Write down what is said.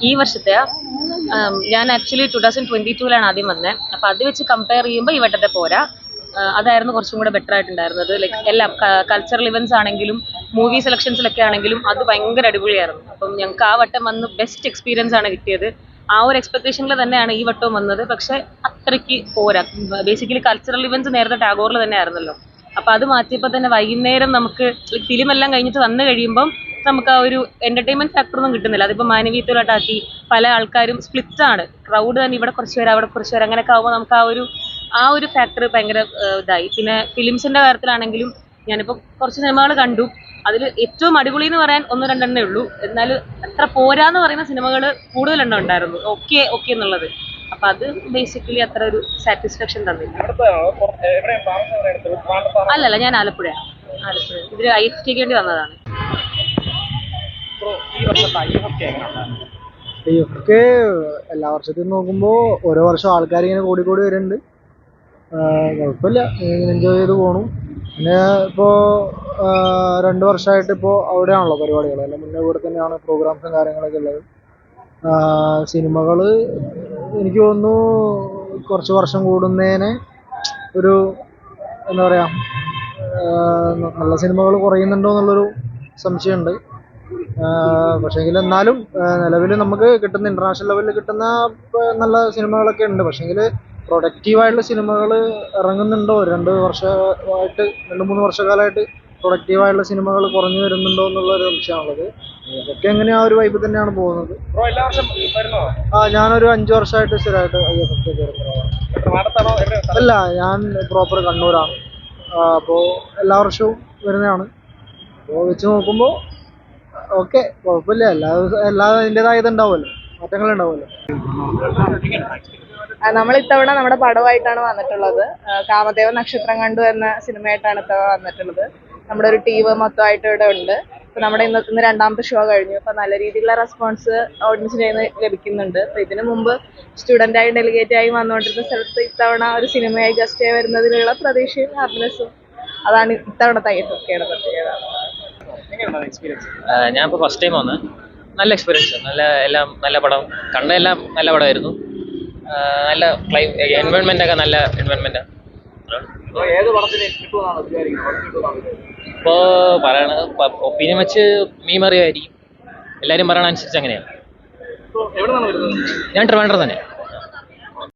ഈ വർഷത്തെ ഞാൻ ആക്ച്വലി 2022 ആദ്യം വന്നത്. അപ്പൊ അത് വെച്ച് കമ്പയർ ചെയ്യുമ്പോൾ ഈ വട്ടത്തെ പോരാ. അതായിരുന്നു കുറച്ചും കൂടെ ബെറ്റർ ആയിട്ടുണ്ടായിരുന്നത്. ലൈക്ക് എല്ലാം കൾച്ചറൽ ഇവന്റ്സ് ആണെങ്കിലും മൂവി സെലക്ഷൻസിലൊക്കെ ആണെങ്കിലും അത് ഭയങ്കര അടിപൊളിയായിരുന്നു. അപ്പം ഞങ്ങൾക്ക് ആ വട്ടം വന്ന് ബെസ്റ്റ് എക്സ്പീരിയൻസ് ആണ് കിട്ടിയത്. ആ ഒരു എക്സ്പെക്ടേഷനിൽ തന്നെയാണ് ഈ വട്ടവും വന്നത്. പക്ഷെ അത്രയ്ക്ക് പോരാ. ബേസിക്കലി കൾച്ചറൽ ഇവന്റ്സ് നേരത്തെ ടാഗോറിൽ തന്നെ ആയിരുന്നല്ലോ. അപ്പൊ അത് മാറ്റിയപ്പോൾ തന്നെ വൈകുന്നേരം നമുക്ക് ഫിലിം എല്ലാം കഴിഞ്ഞിട്ട് വന്നു കഴിയുമ്പം നമുക്ക് ആ ഒരു എന്റർടൈൻമെന്റ് ഫാക്ടർ ഒന്നും കിട്ടുന്നില്ല. അതിപ്പോ മാനവീയത്തിലോട്ടാക്കി പല ആൾക്കാരും സ്പ്ലിറ്റ് ആണ്. ക്രൗഡ് തന്നെ ഇവിടെ കുറച്ച് പേര് അവിടെ കുറച്ച് പേര് അങ്ങനെയൊക്കെ ആകുമ്പോൾ നമുക്ക് ആ ഒരു ഫാക്ടർ ഭയങ്കര ഇതായി. പിന്നെ ഫിലിംസിന്റെ കാര്യത്തിലാണെങ്കിലും ഞാനിപ്പോ കുറച്ച് സിനിമകൾ കണ്ടു. അതിൽ ഏറ്റവും അടിപൊളി എന്ന് പറയാൻ ഒന്ന് രണ്ടെണ്ണേ ഉള്ളൂ. എന്നാൽ അത്ര പോരാന്ന് പറയുന്ന സിനിമകൾ കൂടുതലെണ്ണം ഉണ്ടായിരുന്നു. ഓക്കെ ഓക്കെ എന്നുള്ളത്. അപ്പൊ അത് ബേസിക്കലി അത്ര ഒരു സാറ്റിസ്ഫാക്ഷൻ തന്നില്ല. അല്ലല്ല, ഞാൻ ആലപ്പുഴ. ഇതിൽ IFT വേണ്ടി വന്നതാണ്. ഒക്കെ എല്ലാ വർഷത്തിൽ നോക്കുമ്പോൾ ഓരോ വർഷം ആൾക്കാർ ഇങ്ങനെ കൂടി വരുന്നുണ്ട്. കുഴപ്പമില്ല, ഇങ്ങനെ എൻജോയ് ചെയ്ത് പോണു. പിന്നെ ഇപ്പോൾ 2 വർഷമായിട്ട് ഇപ്പോൾ അവിടെയാണല്ലോ പരിപാടികൾ. അല്ല മുന്നേ ഇവിടെ തന്നെയാണ് പ്രോഗ്രാംസും കാര്യങ്ങളൊക്കെ ഉള്ളത്. സിനിമകൾ എനിക്ക് തോന്നുന്നു കുറച്ച് വർഷം കൂടുന്നതിന് ഒരു എന്താ പറയുക, നല്ല സിനിമകൾ കുറയുന്നുണ്ടോ എന്നുള്ളൊരു സംശയമുണ്ട്. പക്ഷേങ്കിൽ എന്നാലും നിലവിൽ നമുക്ക് കിട്ടുന്ന ഇൻ്റർനാഷണൽ ലെവലിൽ കിട്ടുന്ന നല്ല സിനിമകളൊക്കെ ഉണ്ട്. പക്ഷേങ്കിൽ പ്രൊഡക്റ്റീവായിട്ടുള്ള സിനിമകൾ ഇറങ്ങുന്നുണ്ടോ? 2 വർഷമായിട്ട് 2-3 വർഷക്കാലമായിട്ട് പ്രൊഡക്റ്റീവായിട്ടുള്ള സിനിമകൾ കുറഞ്ഞു വരുന്നുണ്ടോ എന്നുള്ളൊരു സംശയമാണുള്ളത്. ഇതൊക്കെ എങ്ങനെ ആ ഒരു വൈബ് തന്നെയാണ് പോകുന്നത്. ഞാനൊരു 5 വർഷമായിട്ട് സ്ഥിരമായിട്ട് IFFK കയറുന്നതാണ്. അല്ല, ഞാൻ പ്രോപ്പർ കണ്ണൂരാണ്. അപ്പോൾ എല്ലാ വർഷവും വരുന്നതാണ്. അപ്പോൾ വെച്ച് നോക്കുമ്പോൾ ഓക്കെ, കുഴപ്പമില്ല. എല്ലാ അതിൻ്റെതായ ഇതുണ്ടാവുമല്ലോ, മാറ്റങ്ങളുണ്ടാവുമല്ലോ. നമ്മൾ ഇത്തവണ നമ്മുടെ പടമായിട്ടാണ് വന്നിട്ടുള്ളത്. കാമദേവ നക്ഷത്രം കണ്ടു എന്ന സിനിമയായിട്ടാണ് ഇത്തവണ വന്നിട്ടുള്ളത്. നമ്മുടെ ഒരു ടീം മൊത്തമായിട്ട് ഇവിടെ ഉണ്ട്. ഇപ്പൊ നമ്മുടെ ഇന്ന് 2ാമത്തെ ഷോ കഴിഞ്ഞു. അപ്പൊ നല്ല രീതിയിലുള്ള റെസ്പോൺസ് ഓഡിയൻസിന് ലഭിക്കുന്നുണ്ട്. അപ്പൊ ഇതിനു മുമ്പ് സ്റ്റുഡൻ്റായി ഡെലിഗേറ്റ് ആയി വന്നുകൊണ്ടിരുന്ന സ്ഥലത്ത് ഇത്തവണ ഒരു സിനിമയായി ഗസ്റ്റ് ആയി വരുന്നതിലുള്ള പ്രതീക്ഷയും ഹാപ്പിനെസ്സും അതാണ് ഇത്തവണത്തെ IFFKയുടെ പ്രത്യേകത. ഞാൻ ഇപ്പോൾ ഫസ്റ്റ് ടൈം വന്ന്. നല്ല എക്സ്പീരിയൻസ്, എല്ലാം നല്ല പടം, കണ്ടെല്ലാം നല്ല പടമായിരുന്നു. നല്ല എൻവയോൺമെന്റ് ഒക്കെ നല്ല എൻവയോൺമെന്റ്. ഇപ്പോൾ പറയണ ഒപ്പീനിയൻ വെച്ച് മീമറിയായിരിക്കും. എല്ലാവരും പറയണ അനുസരിച്ച് അങ്ങനെയാണ്. ഞാൻ ട്രിവാൻഡ്രം തന്നെ.